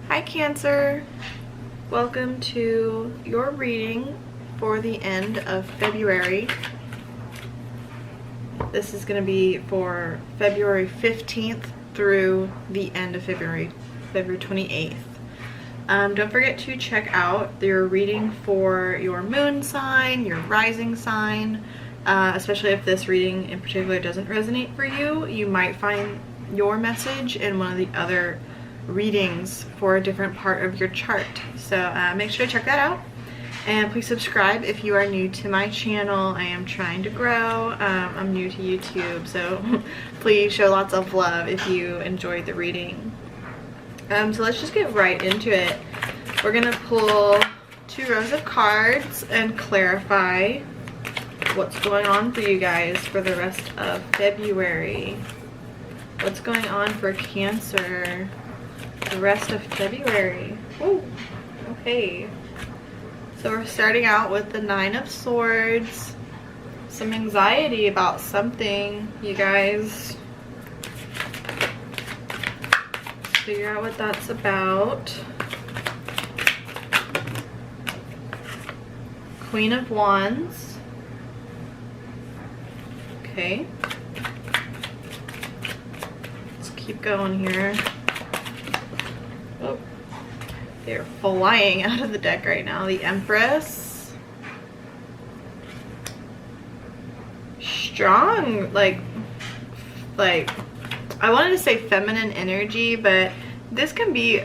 Hi Cancer, welcome to your reading for the end of February. This is going to be for February 15th through the end of February 28th. Don't forget to check out your reading for your moon sign, your rising sign, especially if this reading in particular doesn't resonate for you. You might find your message in one of the other readings for a different part of your chart. So make sure to check that out. And please subscribe if you are new to my channel. I am trying to grow. I'm new to YouTube, so please show lots of love if you enjoyed the reading. So let's just get right into it. We're gonna pull 2 rows of cards and clarify what's going on for you guys for the rest of February. What's going on for Cancer the rest of February? Oh, okay. So we're starting out with the 9 of Swords. Some anxiety about something, you guys. Figure out what that's about. Queen of Wands. Okay. Let's keep going here. Oh. They're flying out of the deck right now. The Empress. Strong, like I wanted to say feminine energy, but this can be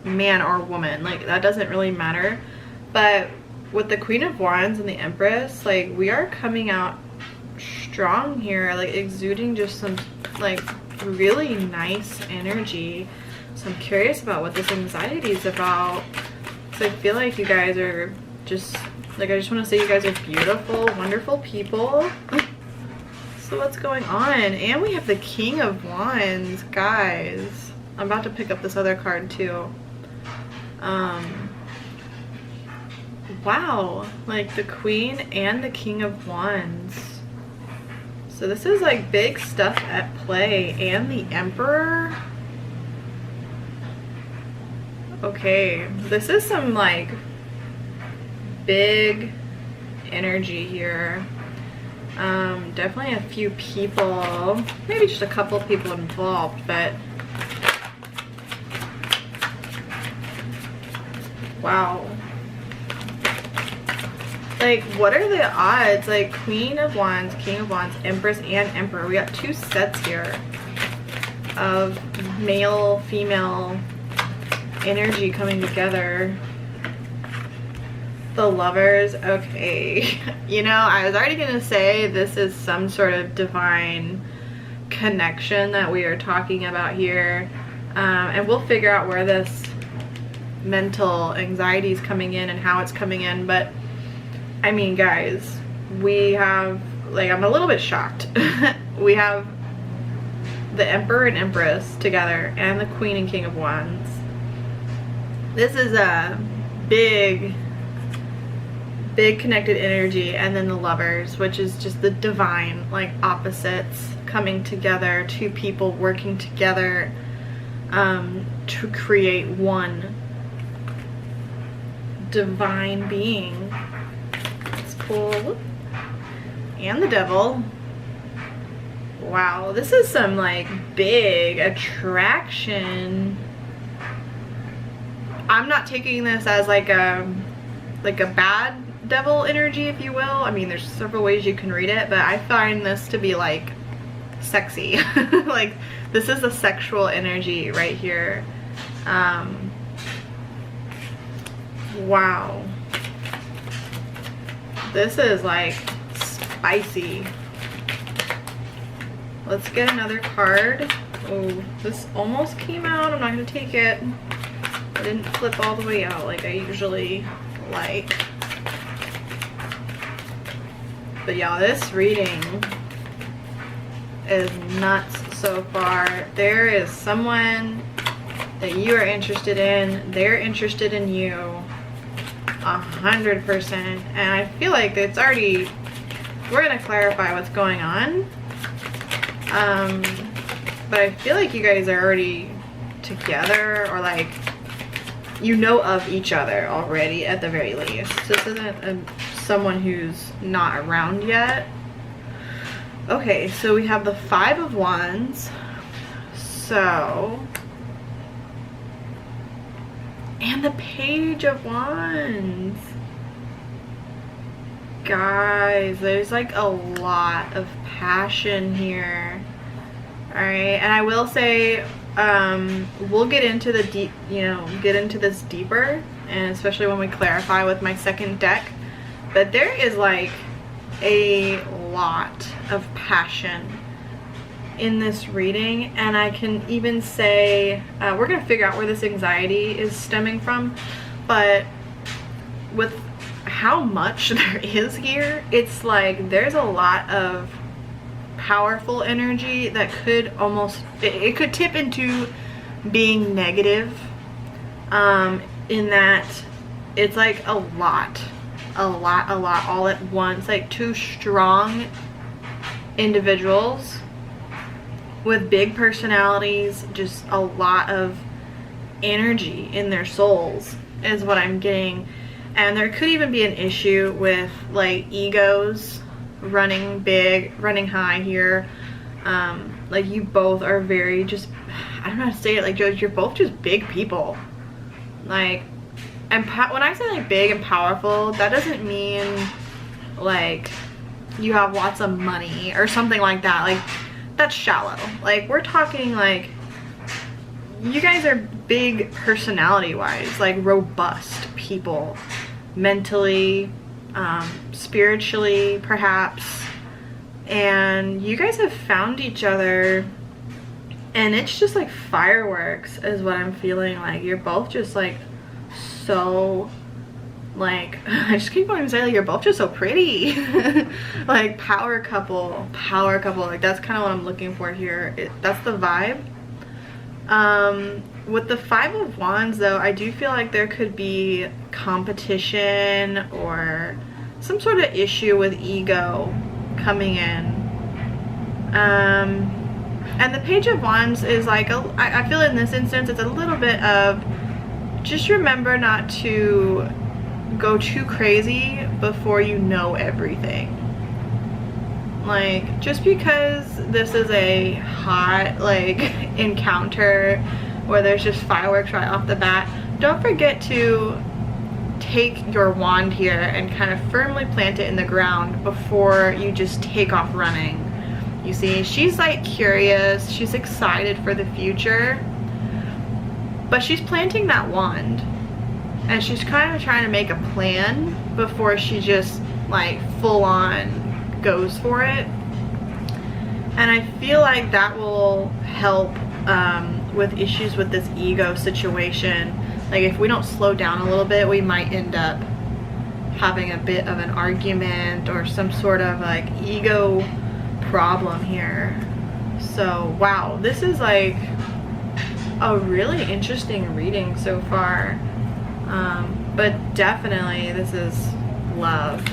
man or woman. Like, that doesn't really matter. But with the Queen of Wands and the Empress, like, we are coming out strong here, like exuding just some like really nice energy. So I'm curious about what this anxiety is about. So I feel like you guys are just, like, I just want to say you guys are beautiful, wonderful people. So what's going on? And we have the King of Wands, guys. I'm about to pick up this other card too. Wow, like the Queen and the King of Wands. So this is like big stuff at play. And the Emperor. Okay, this is some like big energy here. Definitely a few people, maybe just a couple of people involved, but wow. Like, what are the odds? Like, Queen of Wands, King of Wands, Empress, and Emperor. We got 2 sets here of male, female energy coming together. The Lovers. Okay. You know, I was already gonna say this is some sort of divine connection that we are talking about here. And we'll figure out where this mental anxiety is coming in and how it's coming in. But I mean, guys, we have, like, I'm a little bit shocked. We have the Emperor and Empress together and the Queen and King of Wands. This is a big connected energy. And then the Lovers, which is just the divine, like, opposites coming together, 2 people working together to create one divine being. It's cool. And the Devil. Wow, this is some like big attraction. I'm not taking this as like a bad devil energy, if you will. I mean, there's several ways you can read it, but I find this to be like sexy. Like, this is a sexual energy right here. Wow. This is like spicy. Let's get another card. Oh, this almost came out. I'm not gonna take it. I didn't flip all the way out like I usually like. But yeah, this reading is nuts so far. There is someone that you are interested in. They're interested in you 100%. And I feel like it's already, we're gonna clarify what's going on. But I feel like you guys are already together, or like you know of each other already at the very least. So this isn't someone who's not around yet. Okay, so we have the Five of Wands. So, and the Page of Wands. Guys, there's like a lot of passion here. Alright, and I will say, we'll get into the deep, get into this deeper, and especially when we clarify with my second deck. But there is like a lot of passion in this reading, and I can even say, we're gonna figure out where this anxiety is stemming from, but with how much there is here, it's like there's a lot of powerful energy that could almost, it could tip into being negative, in that it's like a lot all at once, like two strong individuals with big personalities, just a lot of energy in their souls is what I'm getting. And there could even be an issue with like egos running big, running high here. Like you both are very just, I don't know how to say it, like you're both just big people. Like, and when I say like big and powerful, that doesn't mean like you have lots of money or something like that. Like that's shallow. Like we're talking like you guys are big personality wise, like robust people, mentally, spiritually perhaps, and you guys have found each other, and it's just like fireworks is what I'm feeling. Like you're both just like so, like, I just keep wanting to say like you're both just so pretty. Like power couple, like that's kind of what I'm looking for here. That's the vibe. With the Five of Wands though, I do feel like there could be competition or some sort of issue with ego coming in. And the Page of Wands is like, I feel in this instance it's a little bit of just remember not to go too crazy before you know everything. Like just because this is a hot like encounter where there's just fireworks right off the bat, don't forget to take your wand here and kind of firmly plant it in the ground before you just take off running. You see, she's like curious, she's excited for the future, but she's planting that wand and she's kind of trying to make a plan before she just like full on goes for it. And I feel like that will help with issues with this ego situation. Like if we don't slow down a little bit, we might end up having a bit of an argument or some sort of like ego problem here. So wow, this is like a really interesting reading so far. But definitely this is love.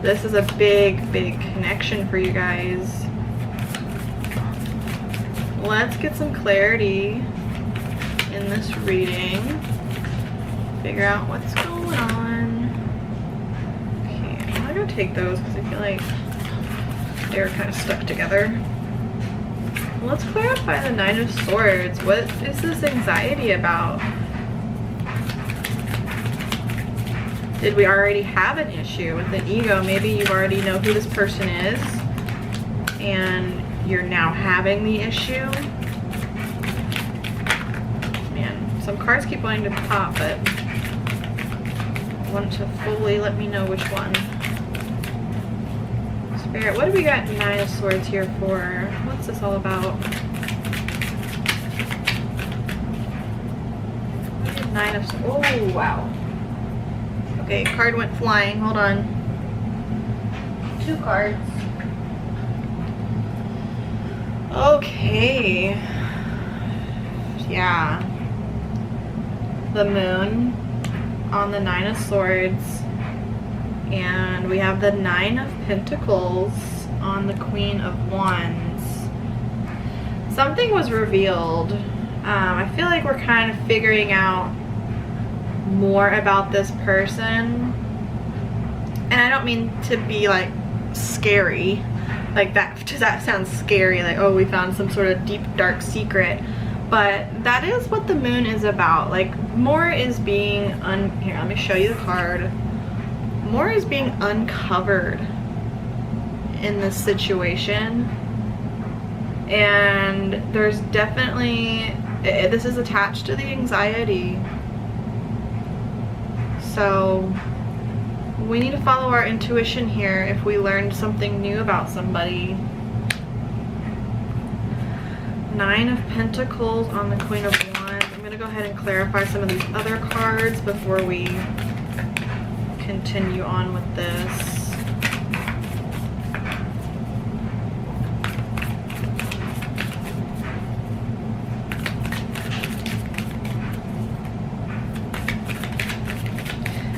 This is a big connection for you guys. Let's get some clarity in this reading. Figure out what's going on. Okay, I'm not gonna take those because I feel like they're kind of stuck together. Let's clarify the Nine of Swords. What is this anxiety about? Did we already have an issue with the ego? Maybe you already know who this person is and you're now having the issue. Man, some cards keep wanting to pop, but I want to fully let me know which one. Spirit, what do we got Nine of Swords here for? What's this all about? Nine of Swords. Oh, wow. Okay, card went flying. Hold on. 2 cards. Okay. Yeah. The Moon on the Nine of Swords. And we have the Nine of Pentacles on the Queen of Wands. something was revealed. I feel like we're kind of figuring out more about this person. And I don't mean to be like scary, like that, because that sounds scary, like, oh, we found some sort of deep dark secret. But that is what the moon is about. Like, more is being here, let me show you the card. More is being uncovered in this situation. And there's definitely, this is attached to the anxiety. So we need to follow our intuition here if we learned something new about somebody. 9 of Pentacles on the Queen of Wands. I'm going to go ahead and clarify some of these other cards before we continue on with this.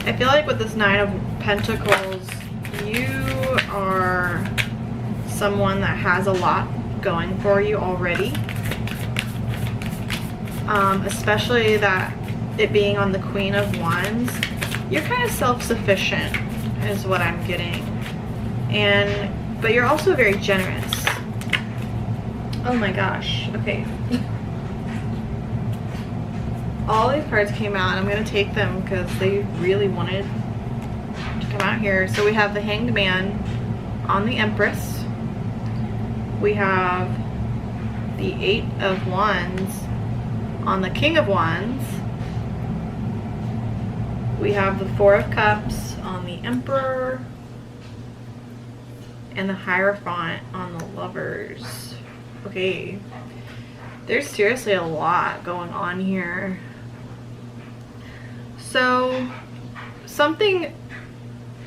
I feel like with this 9 of Pentacles, you are someone that has a lot going for you already. Especially that it being on the Queen of Wands. You're kind of self-sufficient is what I'm getting. But you're also very generous. Oh my gosh. Okay. All these cards came out, and I'm going to take them because they really wanted to come out here. So we have the Hanged Man on the Empress. We have the 8 of Wands on the King of Wands. We have the 4 of Cups on the Emperor. And the Hierophant on the Lovers. Okay. There's seriously a lot going on here. So something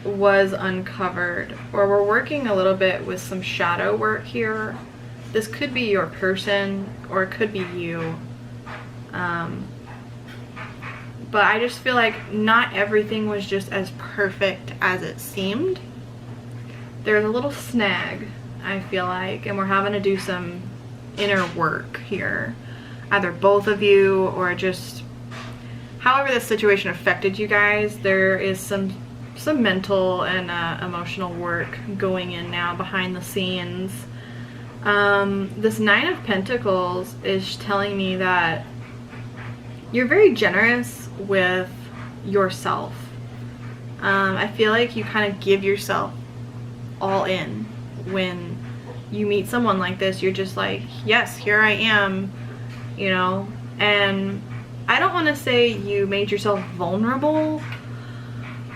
was uncovered, or we're working a little bit with some shadow work here. This could be your person, or it could be you. But I just feel like not everything was just as perfect as it seemed. There's a little snag, I feel like, and we're having to do some inner work here. Either both of you, or just however this situation affected you guys. There is some mental and emotional work going in now behind the scenes. This 9 of Pentacles is telling me that you're very generous with yourself. I feel like you kind of give yourself all in. When you meet someone like this, you're just like, yes, here I am, you know. And I don't want to say you made yourself vulnerable,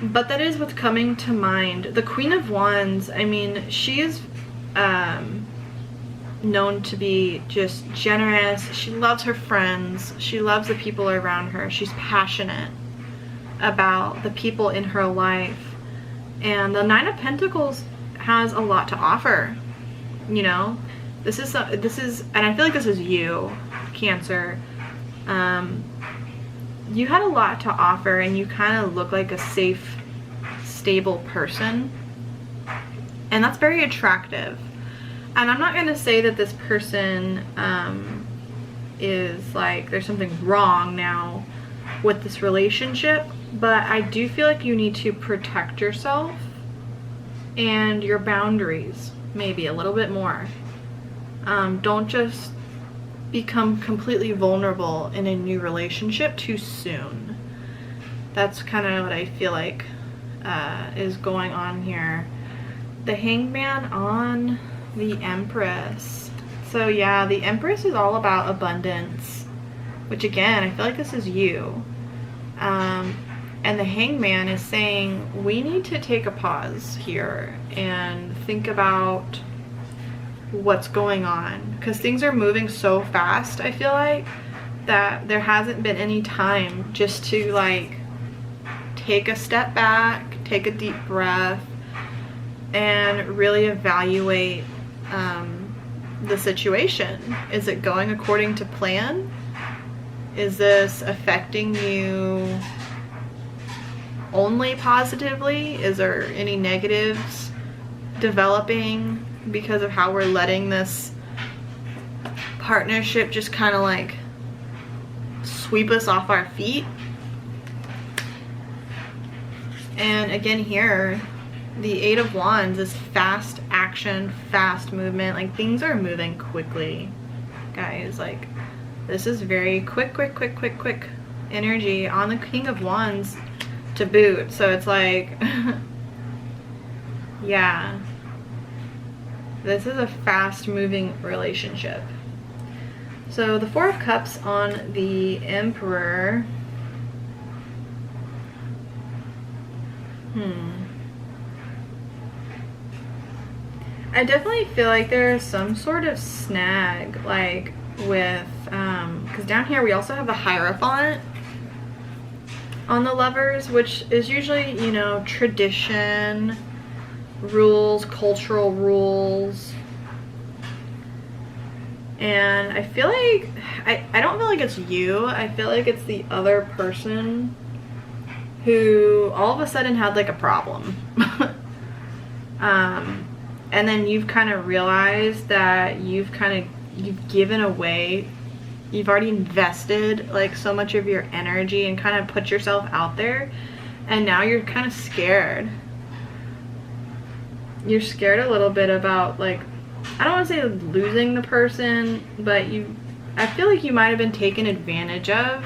but that is what's coming to mind. The Queen of Wands, I mean, she is known to be just generous. She loves her friends. She loves the people around her. She's passionate about the people in her life. And the 9 of Pentacles has a lot to offer, you know. This is, and I feel like this is you, Cancer. You had a lot to offer, and you kind of look like a safe, stable person, and that's very attractive. And I'm not going to say that this person is like, there's something wrong now with this relationship, but I do feel like you need to protect yourself and your boundaries maybe a little bit more. Don't just become completely vulnerable in a new relationship too soon. That's kind of what I feel like is going on here. The Hanged Man on the Empress. So yeah, the Empress is all about abundance, which again, I feel like this is you. And the Hanged Man is saying we need to take a pause here and think about what's going on, because things are moving so fast. I feel like that there hasn't been any time just to like take a step back, take a deep breath, and really evaluate the situation. Is it going according to plan? Is this affecting you only positively? Is there any negatives developing because of how we're letting this partnership just kind of like sweep us off our feet. And again here, the Eight of Wands is fast action, fast movement. Like things are moving quickly, guys. Like this is very quick energy on the King of Wands to boot. So it's like, yeah, this is a fast moving relationship. So the Four of Cups on the Emperor. I definitely feel like there's some sort of snag, like with, because down here we also have the Hierophant on the Lovers, which is usually, you know, tradition, rules, cultural rules. And I feel like, I don't feel like it's you. I feel like it's the other person who all of a sudden had like a problem. And then you've kind of realized that you've given away, you've already invested like so much of your energy and kind of put yourself out there, and now you're kind of scared. You're scared a little bit about, like, I don't want to say losing the person, but I feel like you might have been taken advantage of.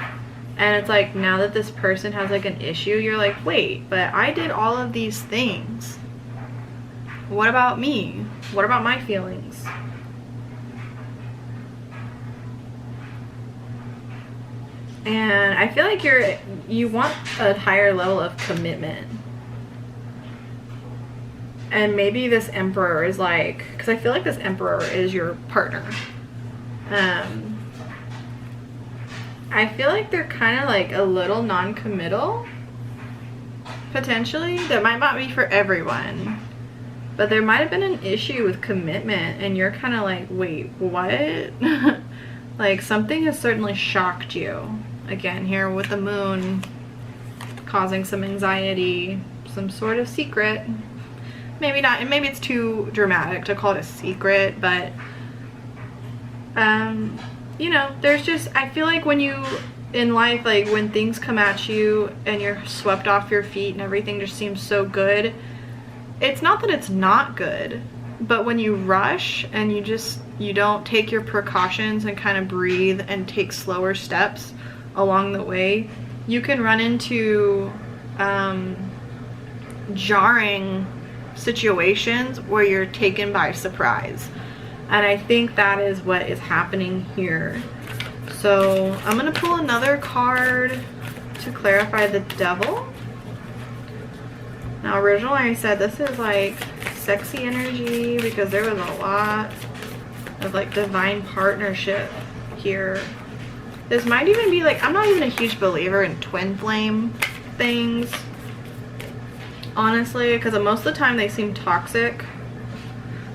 And it's like, now that this person has like an issue, you're like, wait, but I did all of these things. What about me? What about my feelings? And I feel like you want a higher level of commitment. And maybe this Emperor is like, because I feel like this Emperor is your partner. I feel like they're kind of like a little non-committal, potentially. That might not be for everyone, but there might have been an issue with commitment, and you're kind of like, wait, what? Like something has certainly shocked you. Again, here with the Moon causing some anxiety, some sort of secret. Maybe not, and maybe it's too dramatic to call it a secret, but you know, there's just, I feel like when you, in life, like when things come at you and you're swept off your feet and everything just seems so good, it's not that it's not good, but when you rush and you don't take your precautions and kind of breathe and take slower steps along the way, you can run into jarring situations where you're taken by surprise. And I think that is what is happening here. So I'm gonna pull another card to clarify the Devil. Now originally I said this is like sexy energy because there was a lot of like divine partnership here. This might even be like, I'm not even a huge believer in twin flame things, honestly, because most of the time they seem toxic.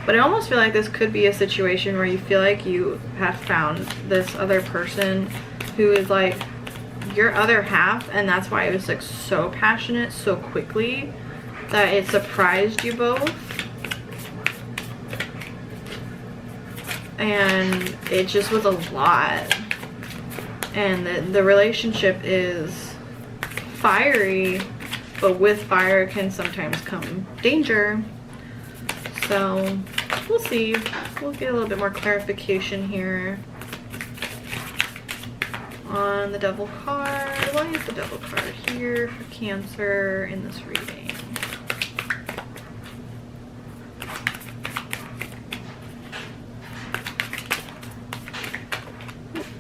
But I almost feel like this could be a situation where you feel like you have found this other person who is like your other half, and that's why it was like so passionate so quickly that it surprised you both. And it just was a lot. And the relationship is fiery, but with fire can sometimes come danger. So we'll see. We'll get a little bit more clarification here on the Devil card. Why is the Devil card here for Cancer in this reading?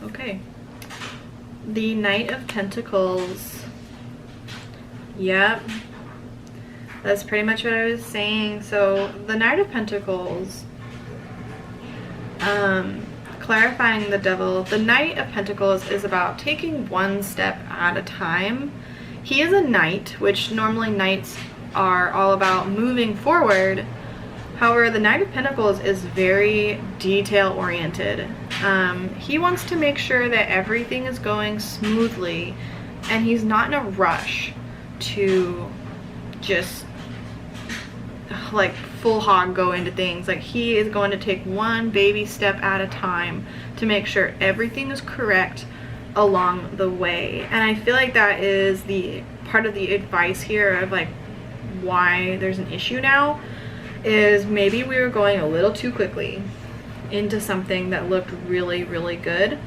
Okay. The Knight of Pentacles. Yep. That's pretty much what I was saying. So the Knight of Pentacles, clarifying the Devil, the Knight of Pentacles is about taking one step at a time. He is a knight, which normally knights are all about moving forward. However, the Knight of Pentacles is very detail oriented. He wants to make sure that everything is going smoothly, and he's not in a rush to just like full hog go into things. Like he is going to take one baby step at a time to make sure everything is correct along the way. And I feel like that is the part of the advice here of like why there's an issue now, is maybe we were going a little too quickly into something that looked really, really good.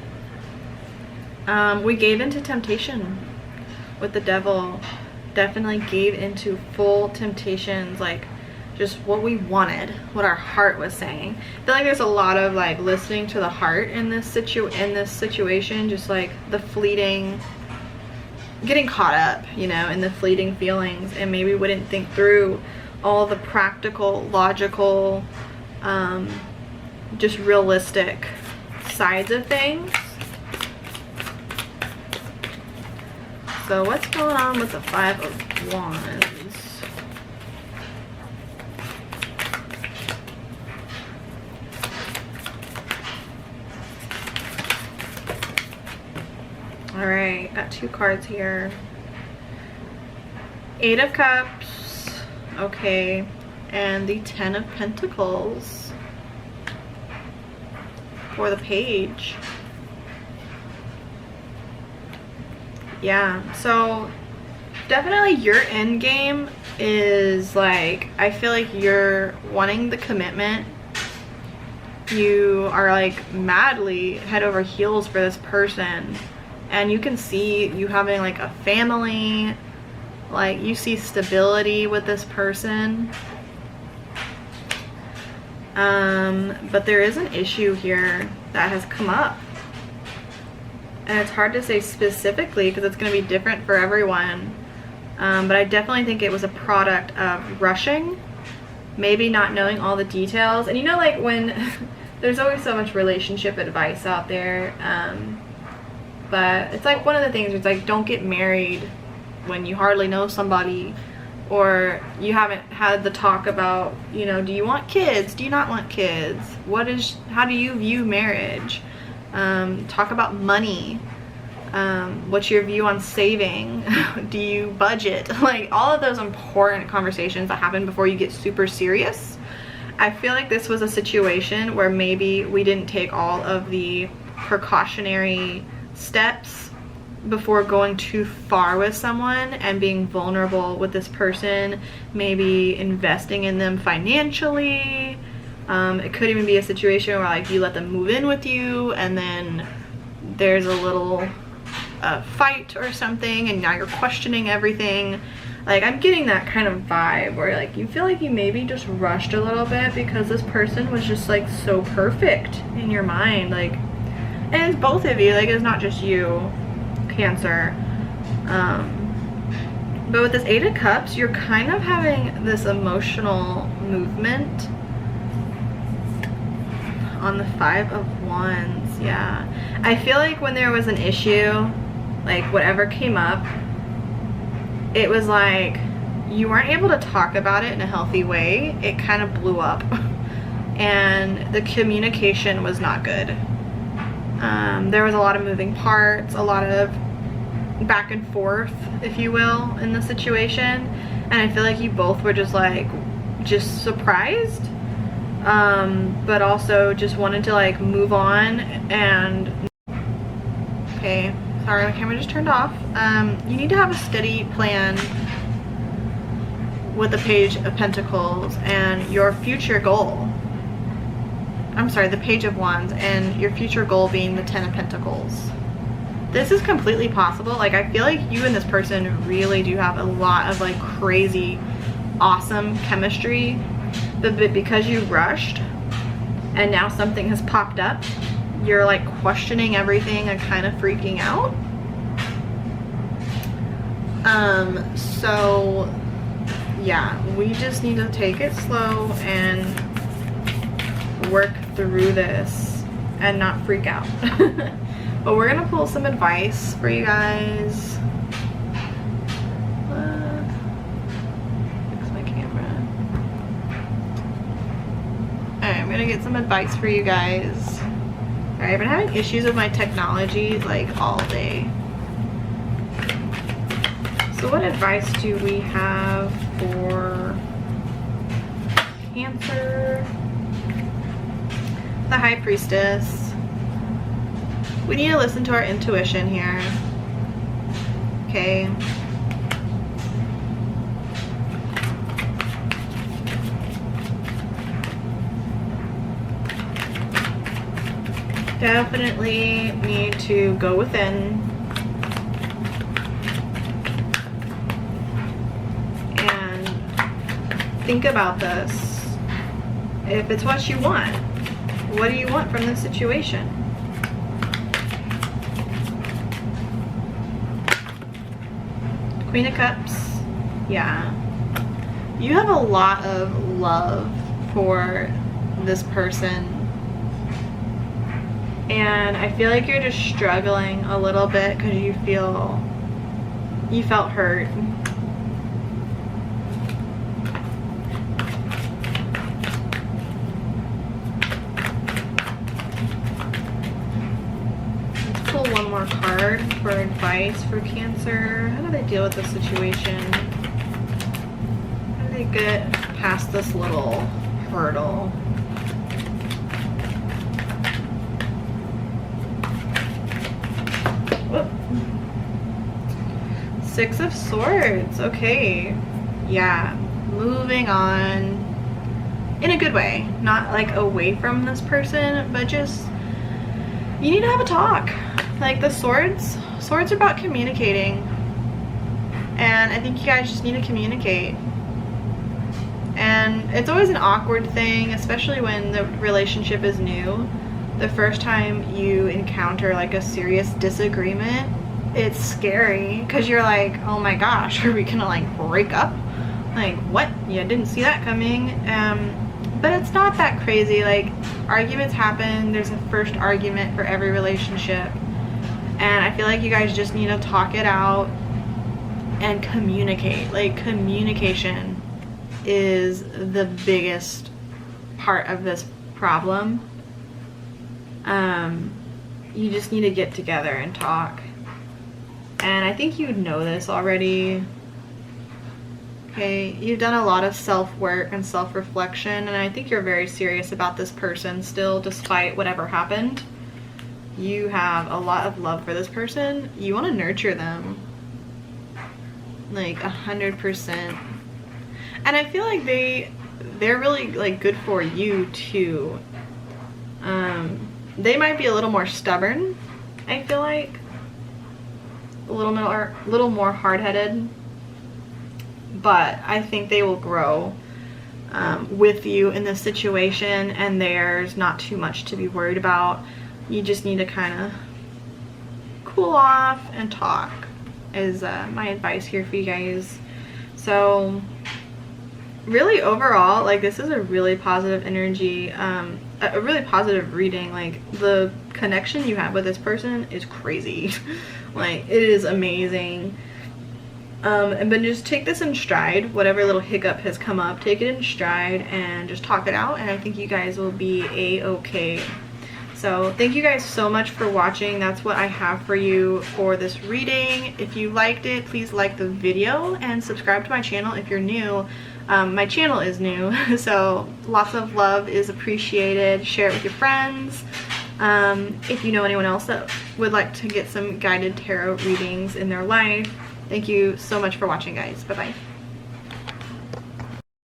We gave into temptation with the devil. Definitely gave into full temptations, like just what we wanted, what our heart was saying. I feel like there's a lot of like listening to the heart in this situation, just like the fleeting, getting caught up, you know, in the fleeting feelings, and maybe wouldn't think through all the practical, logical, just realistic sides of things. So what's going on with the Five of Wands? All right, got 2 cards here. 8 of Cups, okay, and the 10 of Pentacles for the Page. Yeah, so definitely your end game is like, I feel like you're wanting the commitment. You are like madly head over heels for this person, and you can see you having like a family, like you see stability with this person. But there is an issue here that has come up. And it's hard to say specifically because it's going to be different for everyone. But I definitely think it was a product of rushing, maybe not knowing all the details. And you know, like when there's always so much relationship advice out there. But it's like one of the things where it's like, don't get married when you hardly know somebody, or you haven't had the talk about, you know, do you want kids? Do you not want kids? How do you view marriage? Talk about money. What's your view on saving? Do you budget? Like all of those important conversations that happen before you get super serious. I feel like this was a situation where maybe we didn't take all of the precautionary steps before going too far with someone and being vulnerable with this person, maybe investing in them financially. It could even be a situation where like you let them move in with you and then there's a little fight or something and now you're questioning everything. Like I'm getting that kind of vibe where like you feel like you maybe just rushed a little bit because this person was just like so perfect in your mind. Like, and it's both of you, like it's not just you, Cancer. But with this 8 of Cups, you're kind of having this emotional movement on the 5 of Wands. Yeah, I feel like when there was an issue, like whatever came up, it was like you weren't able to talk about it in a healthy way. It kind of blew up and the communication was not good. There was a lot of moving parts, a lot of back and forth, if you will, in the situation, and I feel like you both were just like surprised, but also just wanted to like move on. And okay, sorry, my camera just turned off. You need to have a steady plan with the Page of Pentacles and your future goal. I'm sorry, the Page of Wands and your future goal being the 10 of Pentacles. This is completely possible. Like I feel like you and this person really do have a lot of like crazy awesome chemistry, but because you rushed and now something has popped up, you're like questioning everything and kind of freaking out. So yeah, we just need to take it slow and work through this and not freak out. But we're gonna pull some advice for you guys. Fix my camera. Alright, I'm gonna get some advice for you guys. Alright, I've been having issues with my technology like all day. So what advice do we have for Cancer? The High Priestess. we need to listen to our intuition here. Okay. Definitely need to go within and think about this. If it's what you want, what do you want from this situation? Queen of Cups. Yeah. You have a lot of love for this person. And I feel like you're just struggling a little bit because you felt hurt. Let's pull one more card for advice for Cancer. How do they deal with this situation? How do they get past this little hurdle? Whoop. Six of Swords. Okay. Yeah. Moving on in a good way. Not like away from this person, but just you need to have a talk. Like the swords are about communicating. And I think you guys just need to communicate. And it's always an awkward thing, especially when the relationship is new. The first time you encounter like a serious disagreement, it's scary because you're like, oh my gosh, are we gonna like break up? Like what? Yeah, didn't see that coming. But it's not that crazy. Like arguments happen. There's a first argument for every relationship. And I feel like you guys just need to talk it out and communicate. Like communication is the biggest part of this problem. You just need to get together and talk. And I think you know this already. Okay, you've done a lot of self-work and self-reflection, and I think you're very serious about this person still, despite whatever happened. You have a lot of love for this person. You want to nurture them. Like 100%. And I feel like they're really like good for you too. They might be a little more stubborn, I feel like. A little more hard-headed. But I think they will grow with you in this situation, and there's not too much to be worried about. You just need to kind of cool off and talk is my advice here for you guys. So really overall, like this is a really positive energy, a really positive reading. Like the connection you have with this person is crazy. Like it is amazing. But just take this in stride. Whatever little hiccup has come up, take it in stride and just talk it out, and I think you guys will be a-okay. So thank you guys so much for watching. That's what I have for you for this reading. If you liked it, please like the video and subscribe to my channel if you're new. My channel is new, so lots of love is appreciated. Share it with your friends. If you know anyone else that would like to get some guided tarot readings in their life. Thank you so much for watching, guys. Bye-bye.